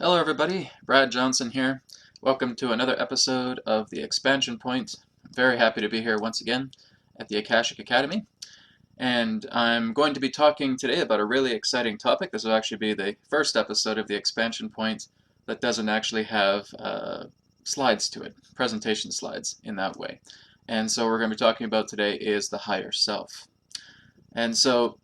Hello everybody, Brad Johnson here. Welcome to another episode of the Expansion Point. I'm very happy to be here once again at the Akashic Academy. And I'm going to be talking today about a really exciting topic. This will actually be the first episode of the Expansion Point that doesn't actually have slides to it, presentation slides in that way. And so what we're going to be talking about today is the higher self. And so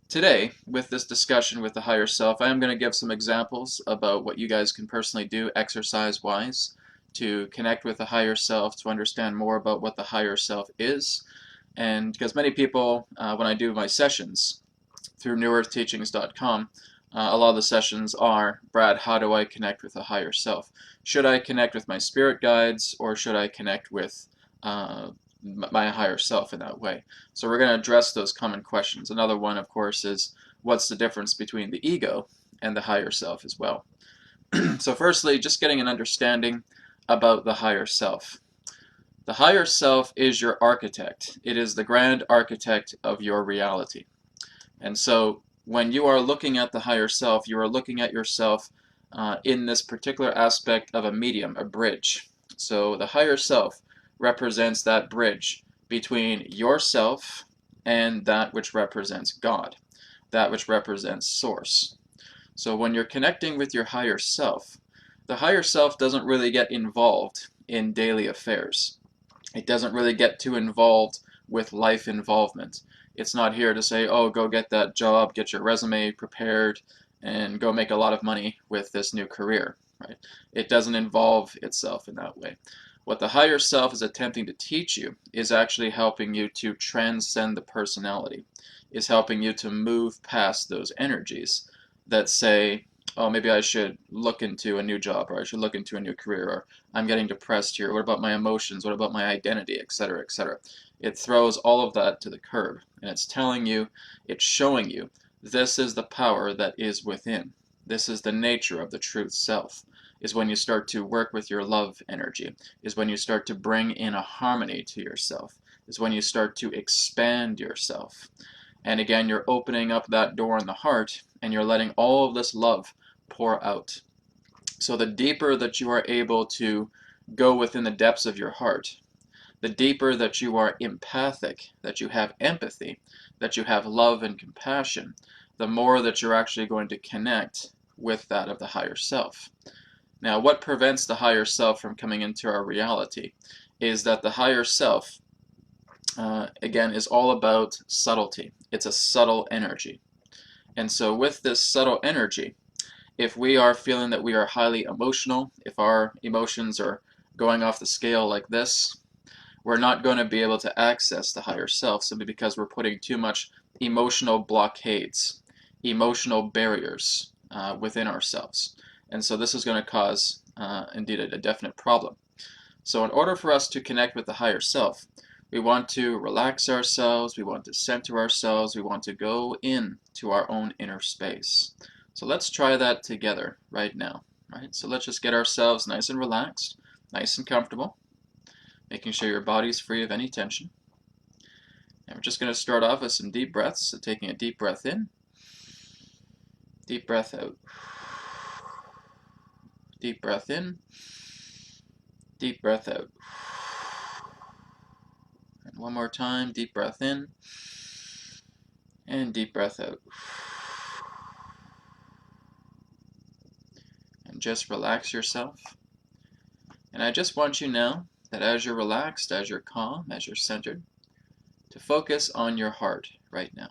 today, with this discussion with the higher self, I am going to give some examples about what you guys can personally do exercise-wise to connect with the higher self, to understand more about what the higher self is. And because many people, when I do my sessions through newearthteachings.com, a lot of the sessions are, Brad, how do I connect with the higher self? Should I connect with my spirit guides, or should I connect with my higher self in that way? So we're going to address those common questions. Another one, of course, is what's the difference between the ego and the higher self as well. So firstly, just getting an understanding about the higher self. The higher self is your architect. It is the grand architect of your reality. And so when you are looking at the higher self, you are looking at yourself in this particular aspect of a medium, a bridge. So the higher self represents that bridge between yourself and that which represents God, that which represents Source. So when you're connecting with your higher self, the higher self doesn't really get involved in daily affairs. It doesn't really get too involved with life involvement. It's not here to say, oh, go get that job, get your resume prepared, and go make a lot of money with this new career, right? It doesn't involve itself in that way. What the higher self is attempting to teach you is actually helping you to transcend the personality, is helping you to move past those energies that say, oh, maybe I should look into a new job, or I should look into a new career, or I'm getting depressed here. What about my emotions? What about my identity, etc., etc.? It throws all of that to the curb, and it's telling you, it's showing you, this is the power that is within. This is the nature of the truth self, is when you start to work with your love energy, is when you start to bring in a harmony to yourself, is when you start to expand yourself. And again, you're opening up that door in the heart, and you're letting all of this love pour out. So the deeper that you are able to go within the depths of your heart, the deeper that you are empathic, that you have empathy, that you have love and compassion, the more that you're actually going to connect with that of the higher self. Now, what prevents the higher self from coming into our reality is that the higher self, again, is all about subtlety. It's a subtle energy. And so with this subtle energy, if we are feeling that we are highly emotional, if our emotions are going off the scale like this, we're not going to be able to access the higher self simply because we're putting too much emotional blockades, emotional barriers within ourselves. And so this is going to cause, indeed, a definite problem. So in order for us to connect with the higher self, we want to relax ourselves, we want to center ourselves, we want to go in to our own inner space. So let's try that together right now. Right? So let's just get ourselves nice and relaxed, nice and comfortable, making sure your body's free of any tension. And we're just going to start off with some deep breaths. So taking a deep breath in, deep breath out. Deep breath in, deep breath out. And one more time, deep breath in, and deep breath out. And just relax yourself. And I just want you now that as you're relaxed, as you're calm, as you're centered, to focus on your heart right now.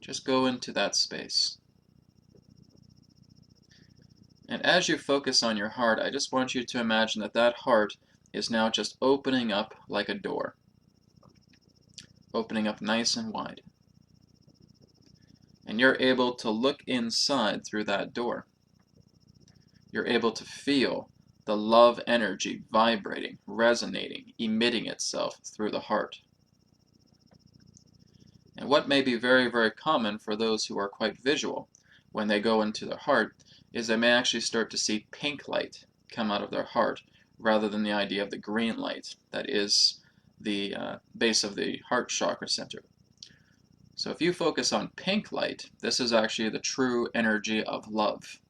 Just go into that space. And as you focus on your heart, I just want you to imagine that that heart is now just opening up like a door. Opening up nice and wide. And you're able to look inside through that door. You're able to feel the love energy vibrating, resonating, emitting itself through the heart. And what may be very, very common for those who are quite visual when they go into their heart is they may actually start to see pink light come out of their heart rather than the idea of the green light that is the base of the heart chakra center. So if you focus on pink light, this is actually the true energy of love.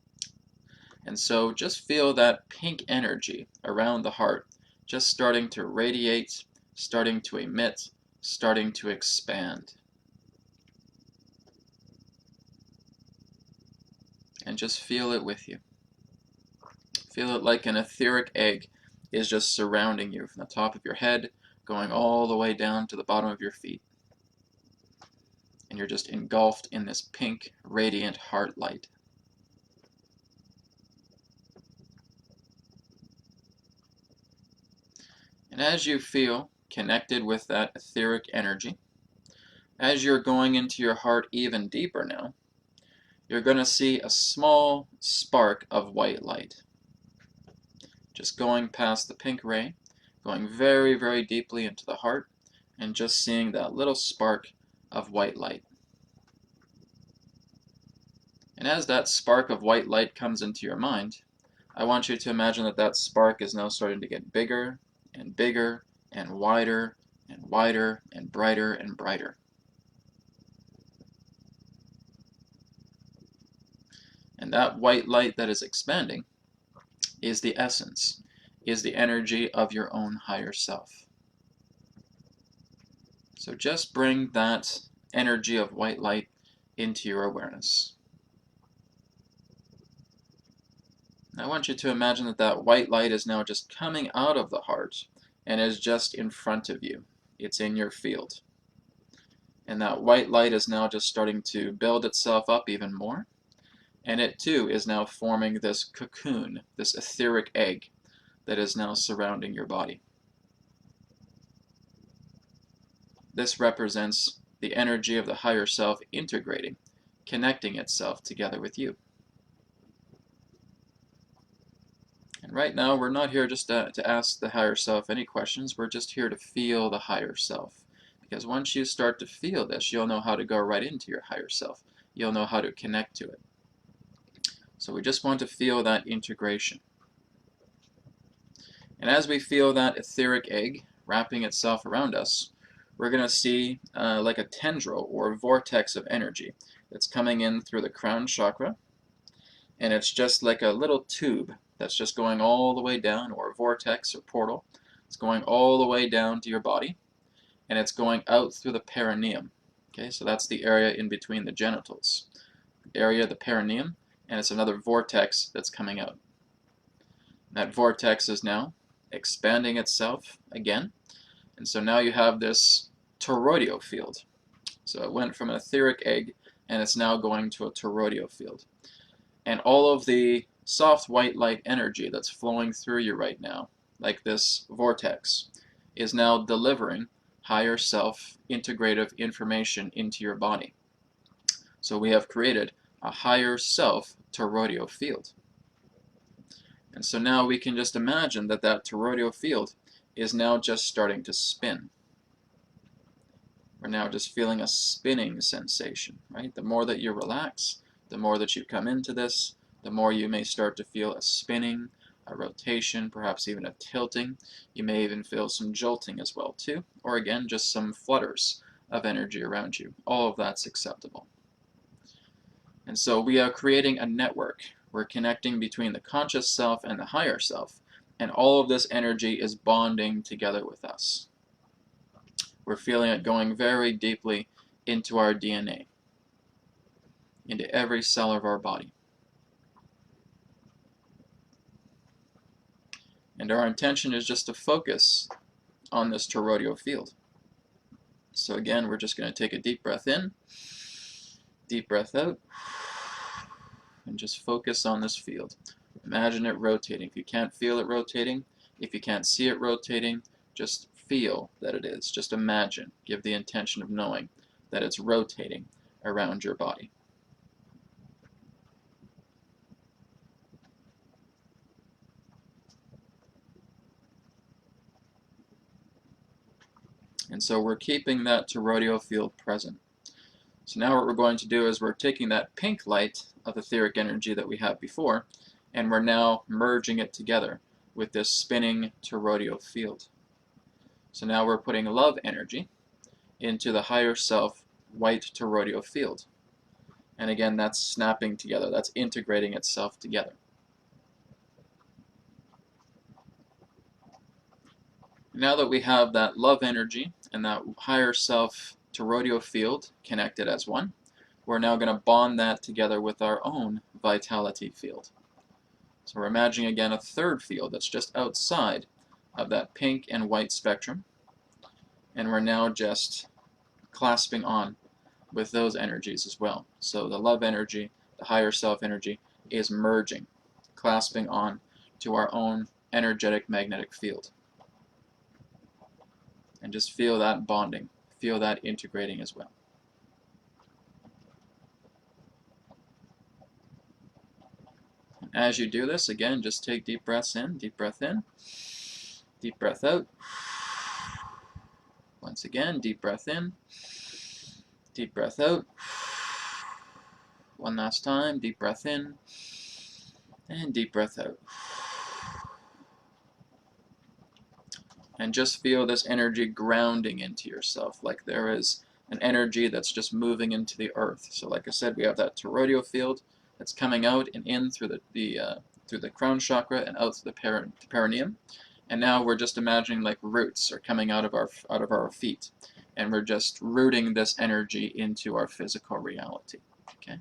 And so just feel that pink energy around the heart, just starting to radiate, starting to emit, starting to expand. And just feel it with you. Feel it like an etheric egg is just surrounding you from the top of your head, going all the way down to the bottom of your feet. And you're just engulfed in this pink, radiant heart light. And as you feel connected with that etheric energy, as you're going into your heart even deeper now, you're going to see a small spark of white light. Just going past the pink ray, going very, very deeply into the heart, and just seeing that little spark of white light. And as that spark of white light comes into your mind, I want you to imagine that that spark is now starting to get bigger and bigger and wider and wider and brighter and brighter. And that white light that is expanding is the essence, is the energy of your own higher self. So just bring that energy of white light into your awareness. And I want you to imagine that that white light is now just coming out of the heart and is just in front of you. It's in your field. And that white light is now just starting to build itself up even more. And it too is now forming this cocoon, this etheric egg that is now surrounding your body. This represents the energy of the higher self integrating, connecting itself together with you. And right now, we're not here just to ask the higher self any questions. We're just here to feel the higher self. Because once you start to feel this, you'll know how to go right into your higher self. You'll know how to connect to it. So we just want to feel that integration. And as we feel that etheric egg wrapping itself around us, we're going to see like a tendril or vortex of energy that's coming in through the crown chakra. And it's just like a little tube that's just going all the way down, or a vortex or portal. It's going all the way down to your body, and it's going out through the perineum. Okay, so that's the area in between the genitals. Area of the perineum, and it's another vortex that's coming out. That vortex is now expanding itself again, and so now you have this toroidal field. So it went from an etheric egg, and it's now going to a toroidal field. And all of the soft white light energy that's flowing through you right now, like this vortex, is now delivering higher self integrative information into your body. So we have created a higher self toroidal field. And so now we can just imagine that that toroidal field is now just starting to spin. We're now just feeling a spinning sensation, right? The more that you relax, the more that you come into this, the more you may start to feel a spinning, a rotation, perhaps even a tilting. You may even feel some jolting as well too, or again, just some flutters of energy around you. All of that's acceptable. And so we are creating a network. We're connecting between the conscious self and the higher self, and all of this energy is bonding together with us. We're feeling it going very deeply into our DNA, into every cell of our body. And our intention is just to focus on this toroidal field. So again, we're just going to take a deep breath in, deep breath out, and just focus on this field. Imagine it rotating. If you can't feel it rotating, if you can't see it rotating, just feel that it is. Just imagine. Give the intention of knowing that it's rotating around your body. And so we're keeping that toroidal field present. So now what we're going to do is we're taking that pink light of etheric energy that we had before, and we're now merging it together with this spinning toroidal field. So now we're putting love energy into the higher self white toroidal field. And again, that's snapping together, that's integrating itself together. Now that we have that love energy and that higher self toroidal field connected as one, we're now going to bond that together with our own vitality field. So we're imagining again a third field that's just outside of that pink and white spectrum, and we're now just clasping on with those energies as well. So the love energy, the higher self energy, is merging, clasping on to our own energetic magnetic field. And just feel that bonding, feel that integrating as well. And as you do this, again, just take deep breaths in, deep breath in, deep breath out. Once again, deep breath in, deep breath out. One last time, deep breath in, and deep breath out. And just feel this energy grounding into yourself, like there is an energy that's just moving into the earth. So like I said, we have that toroidal field that's coming out and in through the crown chakra and out through the perineum. And now we're just imagining like roots are coming out of our feet, and we're just rooting this energy into our physical reality. Okay.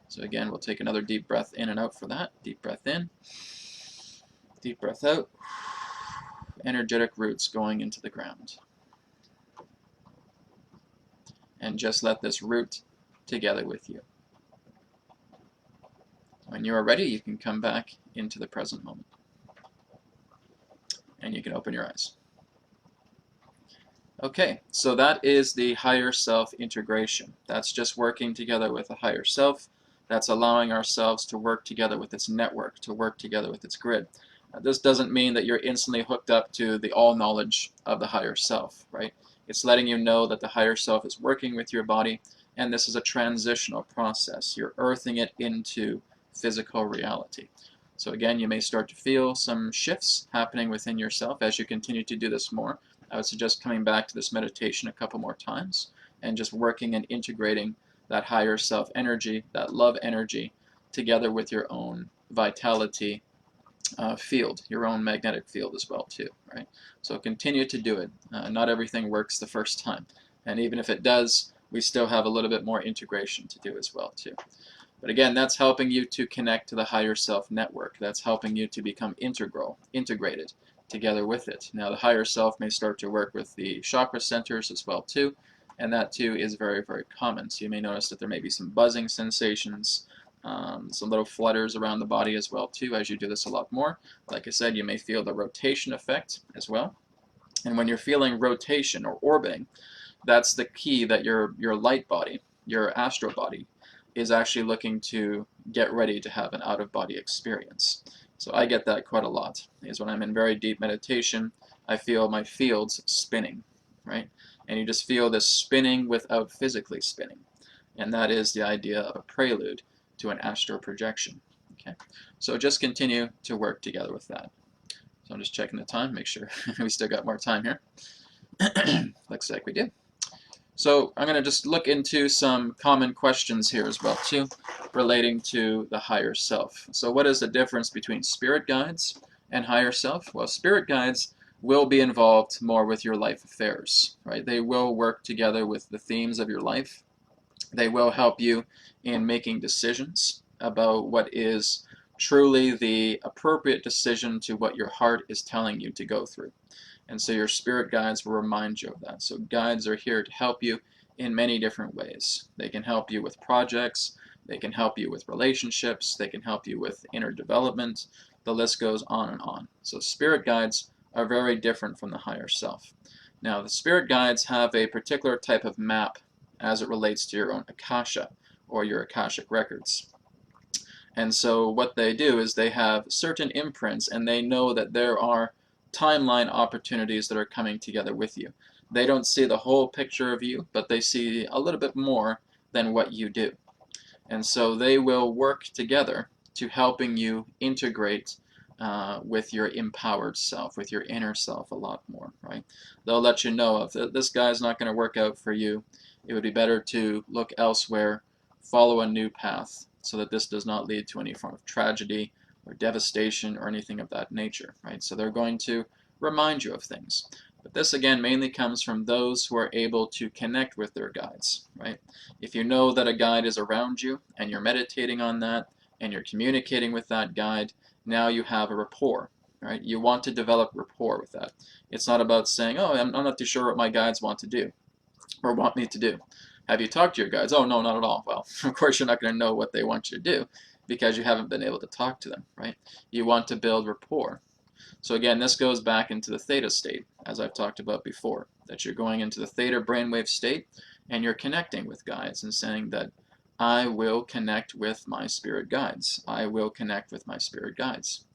So again, we'll take another deep breath in and out for that. Deep breath in, deep breath out. Energetic roots going into the ground. And just let this root together with you. When you are ready, you can come back into the present moment. And you can open your eyes. Okay, so that is the higher self integration. That's just working together with a higher self. That's allowing ourselves to work together with its network, to work together with its grid. This doesn't mean that you're instantly hooked up to the all-knowledge of the higher self, right? It's letting you know that the higher self is working with your body, and this is a transitional process. You're earthing it into physical reality. So again, you may start to feel some shifts happening within yourself as you continue to do this more. I would suggest coming back to this meditation a couple more times and just working and integrating that higher self energy, that love energy, together with your own vitality field, your own magnetic field as well too, right? So continue to do it. Not everything works the first time, and even if it does, we still have a little bit more integration to do as well too. But again, that's helping you to connect to the higher self network. That's helping you to become integrated together with it. Now the higher self may start to work with the chakra centers as well too, and that too is very, very common. So you may notice that there may be some buzzing sensations, some little flutters around the body as well too as you do this a lot more. Like I said, you may feel the rotation effect as well. And when you're feeling rotation or orbiting, that's the key that your light body, your astral body, is actually looking to get ready to have an out-of-body experience. So I get that quite a lot, is when I'm in very deep meditation, I feel my fields spinning, right? And you just feel this spinning without physically spinning. And that is the idea of a prelude to an astral projection. Okay, so just continue to work together with that. So I'm just checking the time, make sure we still got more time here. Looks like we do. So I'm going to just look into some common questions here as well too, relating to the higher self. So what is the difference between spirit guides and higher self? Well, spirit guides will be involved more with your life affairs, right? They will work together with the themes of your life. They will help you in making decisions about what is truly the appropriate decision to what your heart is telling you to go through. And so your spirit guides will remind you of that. So guides are here to help you in many different ways. They can help you with projects, they can help you with relationships, they can help you with inner development. The list goes on and on. So spirit guides are very different from the higher self. Now the spirit guides have a particular type of map as it relates to your own Akasha or your Akashic records. And so what they do is they have certain imprints, and they know that there are timeline opportunities that are coming together with you. They don't see the whole picture of you, but they see a little bit more than what you do. And so they will work together to helping you integrate with your empowered self, with your inner self a lot more, right? They'll let you know if this guy's not going to work out for you, it would be better to look elsewhere, follow a new path, so that this does not lead to any form of tragedy or devastation or anything of that nature, right? So they're going to remind you of things. But this, again, mainly comes from those who are able to connect with their guides, right? If you know that a guide is around you and you're meditating on that and you're communicating with that guide, now you have a rapport, right? You want to develop rapport with that. It's not about saying, oh, I'm not too sure what my guides want to do or want me to do. Have you talked to your guides? Oh, no, not at all. Well, of course you're not going to know what they want you to do because you haven't been able to talk to them, right? You want to build rapport. So again, this goes back into the theta state, as I've talked about before, that you're going into the theta brainwave state and you're connecting with guides and saying that I will connect with my spirit guides. I will connect with my spirit guides.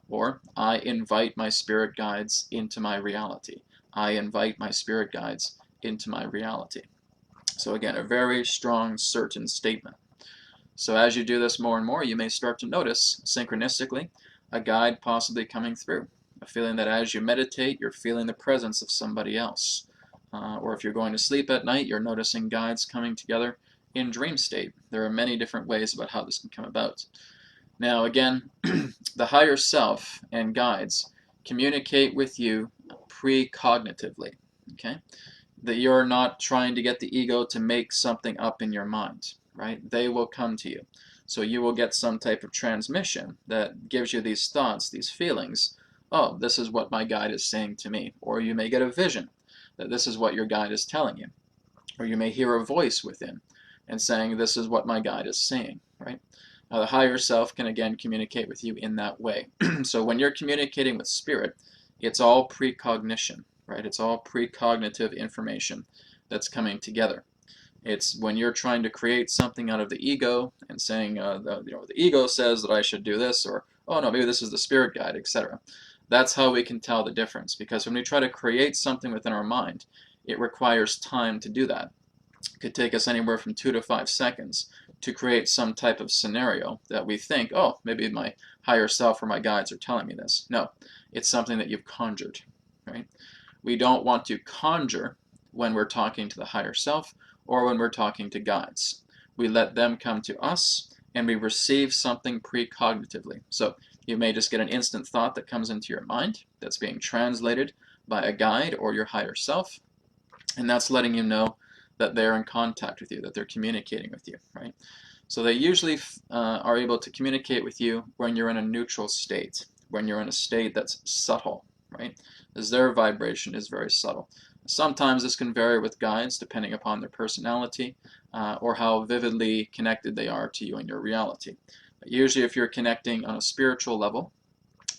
Or I invite my spirit guides into my reality. I invite my spirit guides into my reality. So again, a very strong, certain statement. So as you do this more and more, you may start to notice, synchronistically, a guide possibly coming through. A feeling that as you meditate, you're feeling the presence of somebody else. Or if you're going to sleep at night, you're noticing guides coming together in dream state. There are many different ways about how this can come about. Now again, the higher self and guides communicate with you precognitively, okay? That you're not trying to get the ego to make something up in your mind, right? They will come to you. So you will get some type of transmission that gives you these thoughts, these feelings. Oh, this is what my guide is saying to me. Or you may get a vision that this is what your guide is telling you. Or you may hear a voice within and saying, this is what my guide is saying, right? The higher self can again communicate with you in that way. So when you're communicating with spirit, it's all precognition, right? It's all precognitive information that's coming together. It's when you're trying to create something out of the ego and saying, the ego says that I should do this, or oh no, maybe this is the spirit guide, etc. That's how we can tell the difference, because when we try to create something within our mind, it requires time to do that. It could take us anywhere from 2 to 5 seconds to create some type of scenario that we think, oh, maybe my higher self or my guides are telling me this. No, it's something that you've conjured, right? We don't want to conjure when we're talking to the higher self or when we're talking to guides. We let them come to us and we receive something precognitively. So you may just get an instant thought that comes into your mind that's being translated by a guide or your higher self, and that's letting you know that they're in contact with you, that they're communicating with you, right? So they usually are able to communicate with you when you're in a neutral state, when you're in a state that's subtle, right? As their vibration is very subtle. Sometimes this can vary with guides depending upon their personality or how vividly connected they are to you in your reality. But usually if you're connecting on a spiritual level,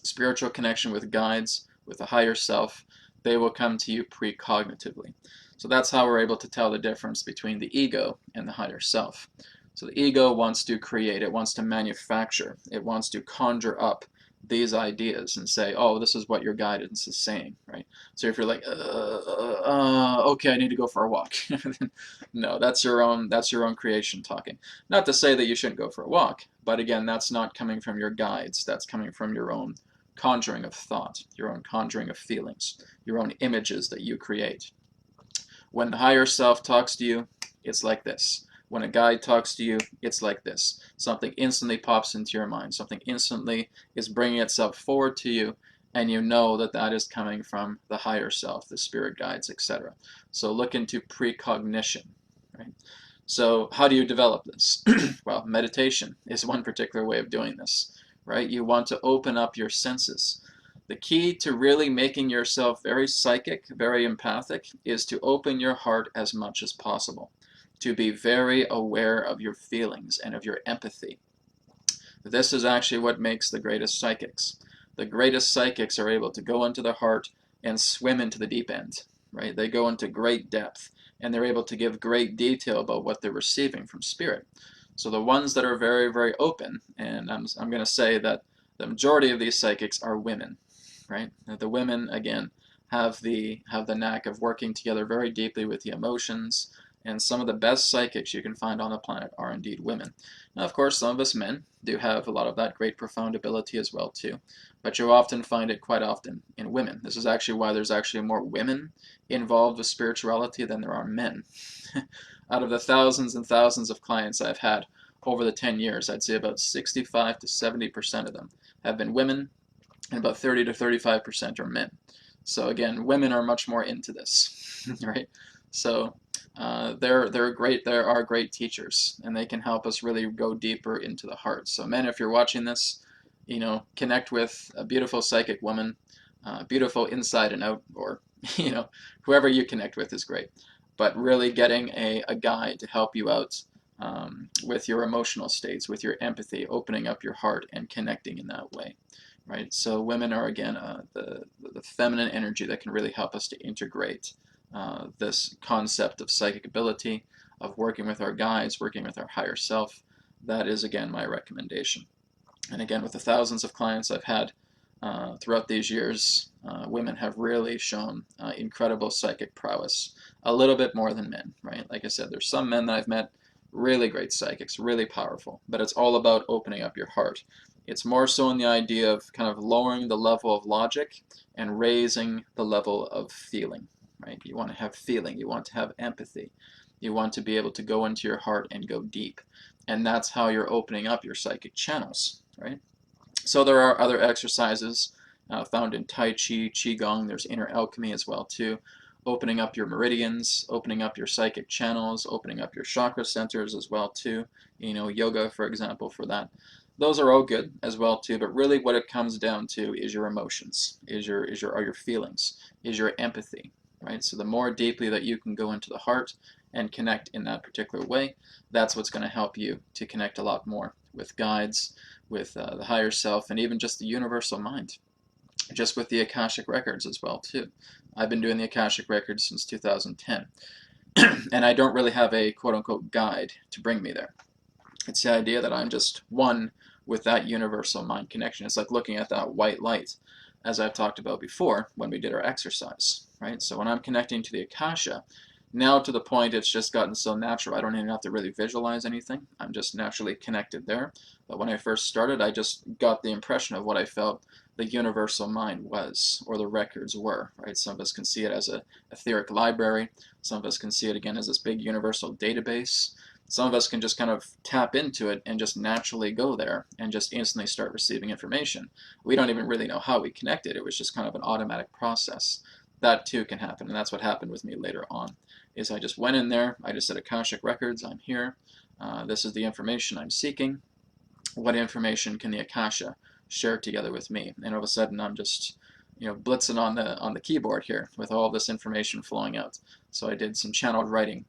spiritual connection with guides, with a higher self, they will come to you precognitively. So that's how we're able to tell the difference between the ego and the higher self. So the ego wants to create, it wants to manufacture, it wants to conjure up these ideas and say, oh, this is what your guidance is saying, right? So if you're like, okay, I need to go for a walk. No, that's your own creation talking. Not to say that you shouldn't go for a walk, but again, that's not coming from your guides, that's coming from your own conjuring of thought, your own conjuring of feelings, your own images that you create. When the higher self talks to you, it's like this. When a guide talks to you, it's like this. Something instantly pops into your mind. Something instantly is bringing itself forward to you, and you know that that is coming from the higher self, the spirit guides, etc. So look into precognition, right? So how do you develop this? Well, meditation is one particular way of doing this, right? You want to open up your senses. The key to really making yourself very psychic, very empathic, is to open your heart as much as possible, to be very aware of your feelings and of your empathy. This is actually what makes the greatest psychics. The greatest psychics are able to go into the heart and swim into the deep end, right? They go into great depth, and they're able to give great detail about what they're receiving from spirit. So the ones that are very, very open, and I'm going to say that the majority of these psychics are women, right? The women, again, have the knack of working together very deeply with the emotions, And some of the best psychics you can find on the planet are indeed women. Now, of course, some of us men do have a lot of that great profound ability as well too, but you often find it quite often in women. This is actually why there's actually more women involved with spirituality than there are men. Out of the thousands and thousands of clients I've had over the 10 years, I'd say about 65 to 70% of them have been women, and about 30 to 35% are men. So again, women are much more into this, right? So they're great. There are great teachers, and they can help us really go deeper into the heart. So men, if you're watching this, connect with a beautiful psychic woman, beautiful inside and out, or whoever you connect with is great. But really getting a guide to help you out with your emotional states, with your empathy, opening up your heart and connecting in that way. Right, so women are again the feminine energy that can really help us to integrate this concept of psychic ability, of working with our guides, working with our higher self. That is again my recommendation. And again, with the thousands of clients I've had throughout these years, women have really shown incredible psychic prowess, a little bit more than men. Right, like I said, there's some men that I've met, really great psychics, really powerful, but it's all about opening up your heart. It's more so in the idea of kind of lowering the level of logic and raising the level of feeling, right? You want to have feeling, you want to have empathy, you want to be able to go into your heart and go deep. And that's how you're opening up your psychic channels, right? So there are other exercises found in Tai Chi, Qigong, there's inner alchemy as well too, opening up your meridians, opening up your psychic channels, opening up your chakra centers as well too, yoga for example for that. Those are all good as well too, but really what it comes down to is your emotions, are your feelings, is your empathy, right? So the more deeply that you can go into the heart and connect in that particular way, that's what's going to help you to connect a lot more with guides, with the higher self, and even just the universal mind, just with the Akashic records as well too. I've been doing the Akashic records since 2010, and I don't really have a quote-unquote guide to bring me there. It's the idea that I'm just one with that universal mind connection. It's like looking at that white light, as I've talked about before when we did our exercise, right? So when I'm connecting to the Akasha, now to the point it's just gotten so natural, I don't even have to really visualize anything. I'm just naturally connected there. But when I first started, I just got the impression of what I felt the universal mind was, or the records were, right? Some of us can see it as an etheric library. Some of us can see it again as this big universal database. Some of us can just kind of tap into it and just naturally go there and just instantly start receiving information. We don't even really know how we connected. It was just kind of an automatic process. That too can happen, and that's what happened with me later on, is I just went in there, I just said Akashic Records, I'm here, this is the information I'm seeking, what information can the Akasha share together with me? And all of a sudden I'm just blitzing on the keyboard here with all this information flowing out. So I did some channeled writing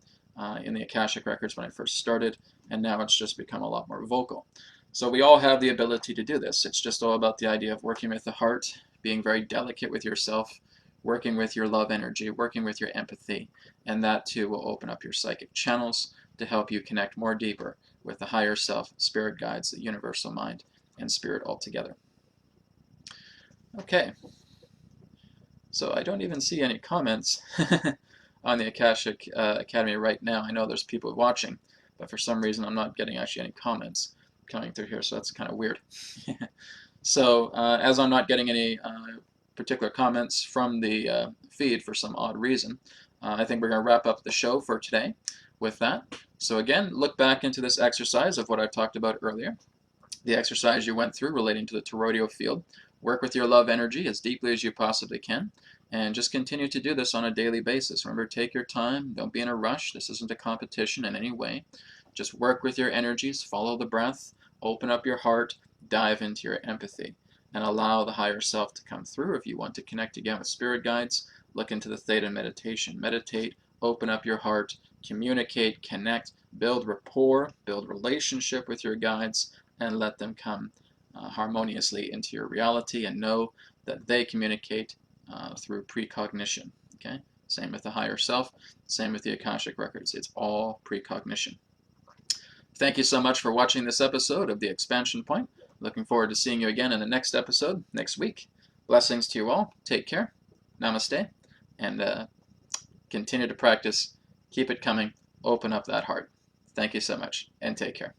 in the Akashic Records when I first started, and now it's just become a lot more vocal. So we all have the ability to do this. It's just all about the idea of working with the heart, being very delicate with yourself, working with your love energy, working with your empathy, and that too will open up your psychic channels to help you connect more deeper with the higher self, spirit guides, the universal mind, and spirit altogether. Okay, so I don't even see any comments on the Akashic Academy right now. I know there's people watching, but for some reason I'm not getting actually any comments coming through here, so that's kind of weird. So as I'm not getting any particular comments from the feed for some odd reason, I think we're going to wrap up the show for today with that. So again, look back into this exercise of what I talked about earlier, the exercise you went through relating to the toroidal field. Work with your love energy as deeply as you possibly can, and just continue to do this on a daily basis. Remember, take your time, don't be in a rush. This isn't a competition in any way. Just work with your energies, follow the breath, open up your heart, dive into your empathy, and allow the higher self to come through. If you want to connect again with spirit guides, look into the Theta meditation. Meditate, open up your heart, communicate, connect, build rapport, build relationship with your guides, and let them come harmoniously into your reality, and know that they communicate through precognition. Okay? Same with the higher self, same with the Akashic Records. It's all precognition. Thank you so much for watching this episode of The Expansion Point. Looking forward to seeing you again in the next episode next week. Blessings to you all. Take care. Namaste. And continue to practice. Keep it coming. open up that heart. Thank you so much, and take care.